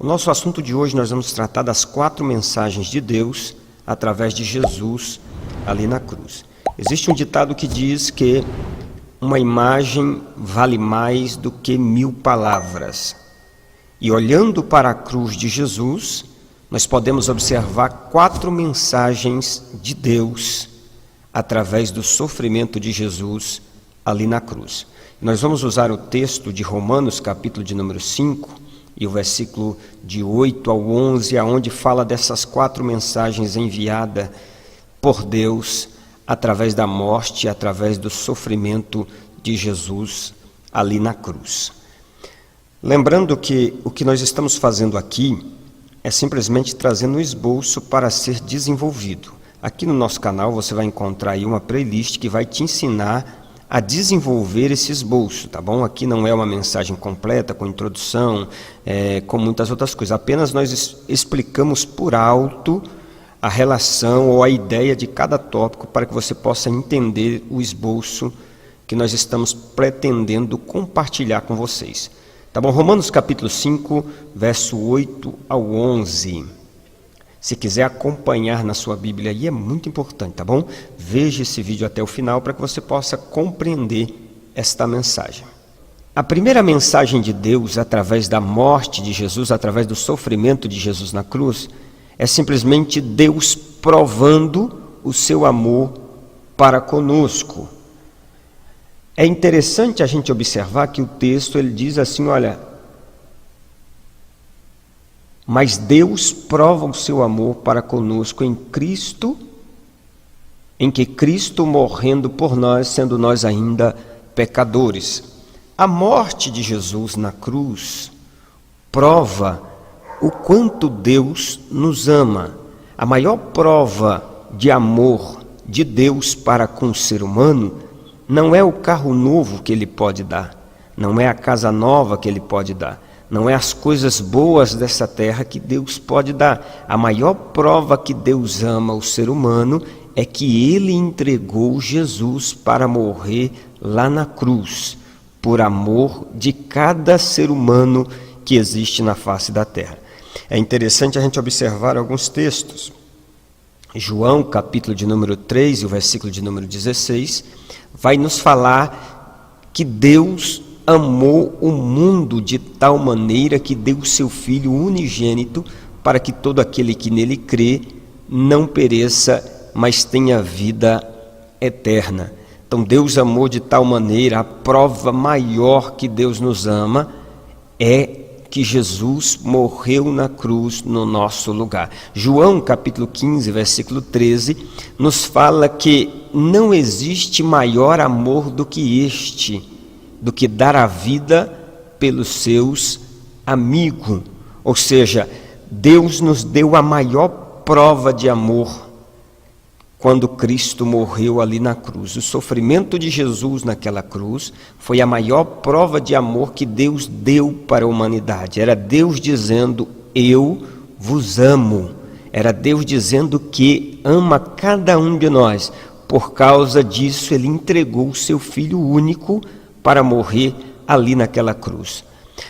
O nosso assunto de hoje, nós vamos tratar das 4 mensagens de Deus através de Jesus ali na cruz. Existe um ditado que diz que uma imagem vale mais do que 1000 palavras. E olhando para a cruz de Jesus, nós podemos observar 4 mensagens de Deus através do sofrimento de Jesus ali na cruz. Nós vamos usar o texto de Romanos, capítulo de número 5, e o versículo de 8 ao 11, aonde fala dessas 4 mensagens enviadas por Deus através da morte, através do sofrimento de Jesus ali na cruz. Lembrando que o que nós estamos fazendo aqui é simplesmente trazendo um esboço para ser desenvolvido. Aqui no nosso canal você vai encontrar aí uma playlist que vai te ensinar a desenvolver esse esboço, tá bom? Aqui não é uma mensagem completa, com introdução, com muitas outras coisas. Apenas nós explicamos por alto a relação ou a ideia de cada tópico para que você possa entender o esboço que nós estamos pretendendo compartilhar com vocês. Tá bom? Romanos capítulo 5, verso 8 ao 11. Se quiser acompanhar na sua Bíblia aí, é muito importante, tá bom? Veja esse vídeo até o final para que você possa compreender esta mensagem. A primeira mensagem de Deus através da morte de Jesus, através do sofrimento de Jesus na cruz, é simplesmente Deus provando o seu amor para conosco. É interessante a gente observar que o texto ele diz assim, olha, mas Deus prova o seu amor para conosco em Cristo, em que Cristo morrendo por nós, sendo nós ainda pecadores. A morte de Jesus na cruz prova o quanto Deus nos ama. A maior prova de amor de Deus para com o ser humano não é o carro novo que Ele pode dar, não é a casa nova que Ele pode dar, não é as coisas boas dessa terra que Deus pode dar. A maior prova que Deus ama o ser humano é que Ele entregou Jesus para morrer lá na cruz, por amor de cada ser humano que existe na face da terra. É interessante a gente observar alguns textos. João, capítulo de número 3 e o versículo de número 16, vai nos falar que Deus amou o mundo de tal maneira que deu o seu Filho unigênito para que todo aquele que nele crê não pereça, mas tenha vida eterna. Então Deus amou de tal maneira, a prova maior que Deus nos ama é que Jesus morreu na cruz no nosso lugar. João capítulo 15, versículo 13, nos fala que não existe maior amor do que este, do que dar a vida pelos seus amigos. Ou seja, Deus nos deu a maior prova de amor quando Cristo morreu ali na cruz. O sofrimento de Jesus naquela cruz foi a maior prova de amor que Deus deu para a humanidade. Era Deus dizendo, eu vos amo. Era Deus dizendo que ama cada um de nós. Por causa disso, Ele entregou o seu Filho único para morrer ali naquela cruz.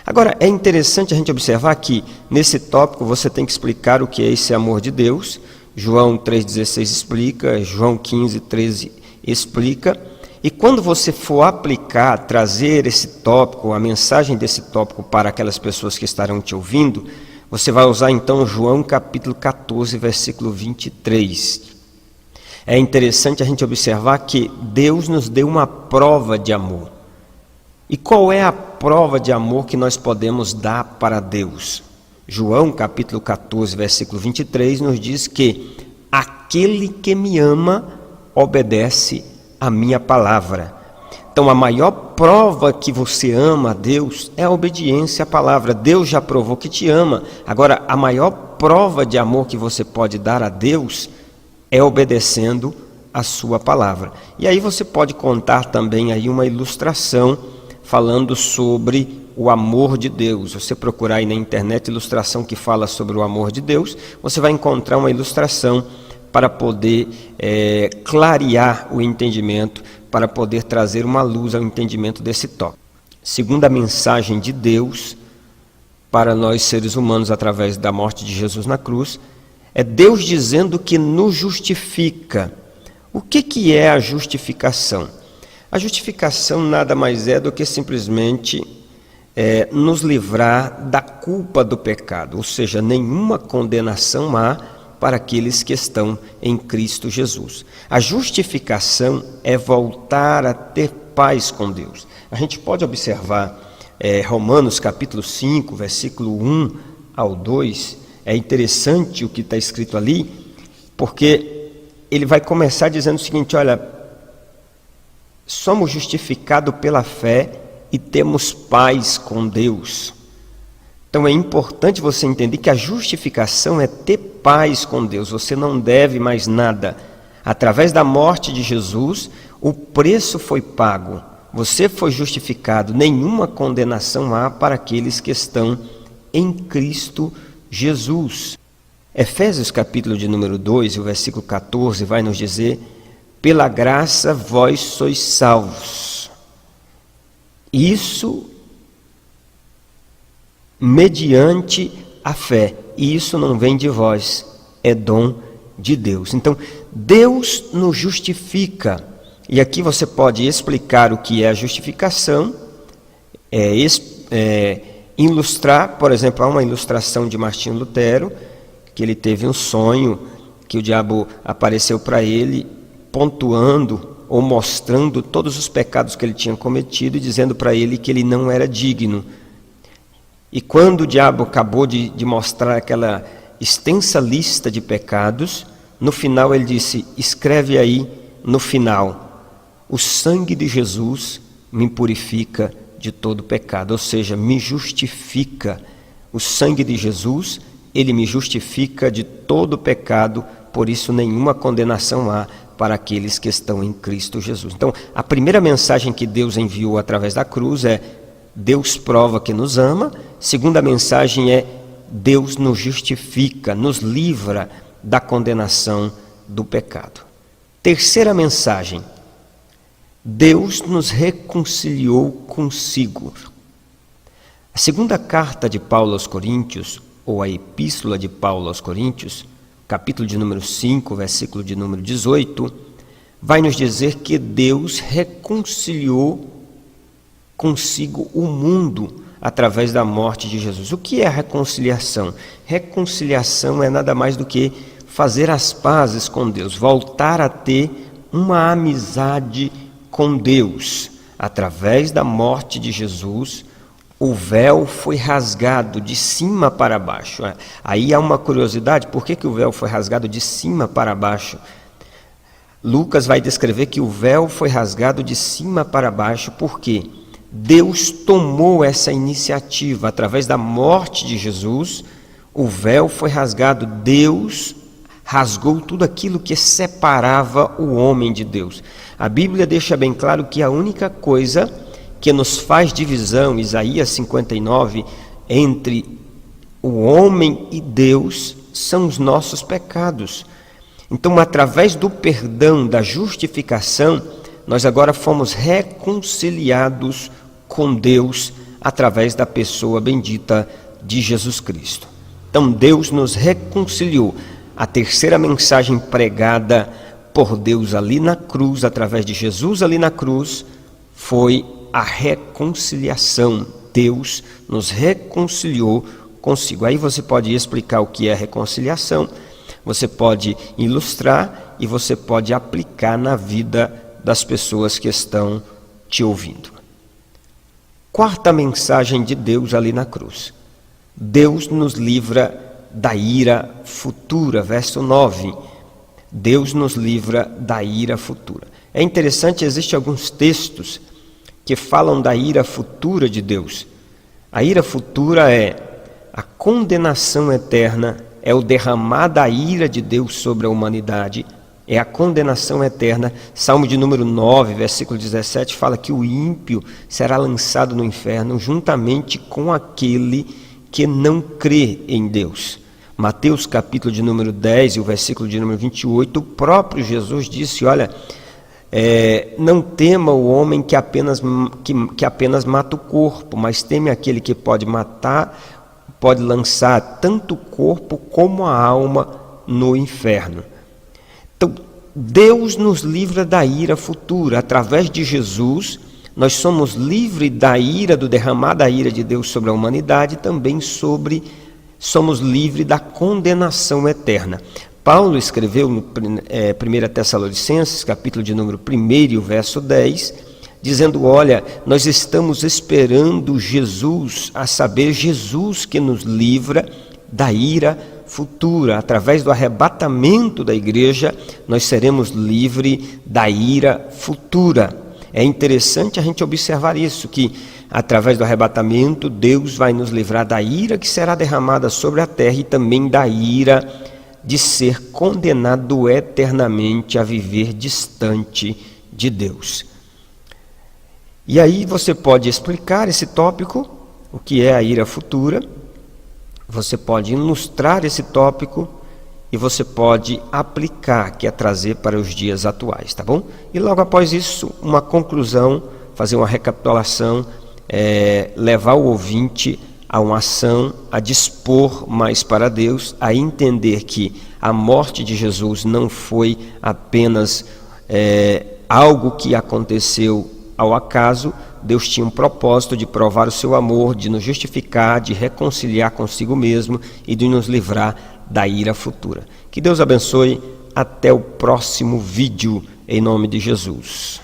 Agora, é interessante a gente observar que nesse tópico você tem que explicar o que é esse amor de Deus. João 3,16 explica, João 15,13 explica. E quando você for aplicar, trazer esse tópico, a mensagem desse tópico para aquelas pessoas que estarão te ouvindo, você vai usar então João capítulo 14, versículo 23. É interessante a gente observar que Deus nos deu uma prova de amor. E qual é a prova de amor que nós podemos dar para Deus? João capítulo 14, versículo 23 nos diz que aquele que me ama obedece a minha palavra. Então a maior prova que você ama a Deus é a obediência à palavra. Deus já provou que te ama. Agora a maior prova de amor que você pode dar a Deus é obedecendo a sua palavra. E aí você pode contar também aí uma ilustração falando sobre o amor de Deus. Você procurar aí na internet ilustração que fala sobre o amor de Deus, você vai encontrar uma ilustração para poder clarear o entendimento, para poder trazer uma luz ao entendimento desse tópico. Segundo a mensagem de Deus, para nós seres humanos através da morte de Jesus na cruz, é Deus dizendo que nos justifica. O que é a justificação? A justificação nada mais é do que simplesmente nos livrar da culpa do pecado, ou seja, nenhuma condenação há para aqueles que estão em Cristo Jesus. A justificação é voltar a ter paz com Deus. A gente pode observar Romanos capítulo 5, versículo 1 ao 2, é interessante o que está escrito ali, porque ele vai começar dizendo o seguinte: olha, somos justificados pela fé e temos paz com Deus. Então é importante você entender que a justificação é ter paz com Deus. Você não deve mais nada. Através da morte de Jesus, o preço foi pago. Você foi justificado. Nenhuma condenação há para aqueles que estão em Cristo Jesus. Efésios capítulo de número 2, o versículo 14, vai nos dizer: pela graça vós sois salvos. Isso mediante a fé. E isso não vem de vós, é dom de Deus. Então, Deus nos justifica. E aqui você pode explicar o que é a justificação, ilustrar, por exemplo, há uma ilustração de Martinho Lutero, que ele teve um sonho, que o diabo apareceu para ele, pontuando ou mostrando todos os pecados que ele tinha cometido e dizendo para ele que ele não era digno. E quando o diabo acabou de mostrar aquela extensa lista de pecados, no final ele disse: escreve aí no final: o sangue de Jesus me purifica de todo pecado, ou seja, me justifica. O sangue de Jesus, ele me justifica de todo pecado, por isso nenhuma condenação há para aqueles que estão em Cristo Jesus. Então, a primeira mensagem que Deus enviou através da cruz é: Deus prova que nos ama. Segunda mensagem é: Deus nos justifica, nos livra da condenação do pecado. Terceira mensagem: Deus nos reconciliou consigo. A segunda carta de Paulo aos Coríntios, ou a epístola de Paulo aos Coríntios, capítulo de número 5, versículo de número 18, vai nos dizer que Deus reconciliou consigo o mundo através da morte de Jesus. O que é a reconciliação? Reconciliação é nada mais do que fazer as pazes com Deus, voltar a ter uma amizade com Deus. Através da morte de Jesus, o véu foi rasgado de cima para baixo. Aí há uma curiosidade: por que o véu foi rasgado de cima para baixo? Lucas vai descrever que o véu foi rasgado de cima para baixo porque Deus tomou essa iniciativa. Através da morte de Jesus, o véu foi rasgado. Deus rasgou tudo aquilo que separava o homem de Deus. A Bíblia deixa bem claro que a única coisa que nos faz divisão, Isaías 59, entre o homem e Deus, são os nossos pecados. Então, através do perdão, da justificação, nós agora fomos reconciliados com Deus através da pessoa bendita de Jesus Cristo. Então, Deus nos reconciliou. A terceira mensagem pregada por Deus ali na cruz, através de Jesus ali na cruz, foi a reconciliação. Deus nos reconciliou consigo. Aí você pode explicar o que é reconciliação, você pode ilustrar e você pode aplicar na vida das pessoas que estão te ouvindo. Quarta mensagem de Deus ali na cruz: Deus nos livra da ira futura. Verso 9: Deus nos livra da ira futura. É interessante, existem alguns textos que falam da ira futura de Deus. A ira futura é a condenação eterna, é o derramar da ira de Deus sobre a humanidade, é a condenação eterna. Salmo de número 9, versículo 17, fala que o ímpio será lançado no inferno juntamente com aquele que não crê em Deus. Mateus capítulo de número 10 e o versículo de número 28, o próprio Jesus disse: olha, não tema o homem que apenas mata o corpo, mas teme aquele que pode matar pode lançar tanto o corpo como a alma no inferno. Então, Deus nos livra da ira futura. Através de Jesus, nós somos livres da ira, do derramar da ira de Deus sobre a humanidade, e também somos livres da condenação eterna. Paulo escreveu no 1 Tessalonicenses, capítulo de número 1, verso 10, dizendo: olha, nós estamos esperando Jesus, a saber, Jesus que nos livra da ira futura. Através do arrebatamento da igreja, nós seremos livres da ira futura. É interessante a gente observar isso, que através do arrebatamento, Deus vai nos livrar da ira que será derramada sobre a terra e também da ira de ser condenado eternamente a viver distante de Deus. E aí você pode explicar esse tópico, o que é a ira futura, você pode ilustrar esse tópico e você pode aplicar, que é trazer para os dias atuais, tá bom? E logo após isso, uma conclusão, fazer uma recapitulação, levar o ouvinte a uma ação, a dispor mais para Deus, a entender que a morte de Jesus não foi apenas algo que aconteceu ao acaso. Deus tinha um propósito de provar o seu amor, de nos justificar, de reconciliar consigo mesmo e de nos livrar da ira futura. Que Deus abençoe. Até o próximo vídeo, em nome de Jesus.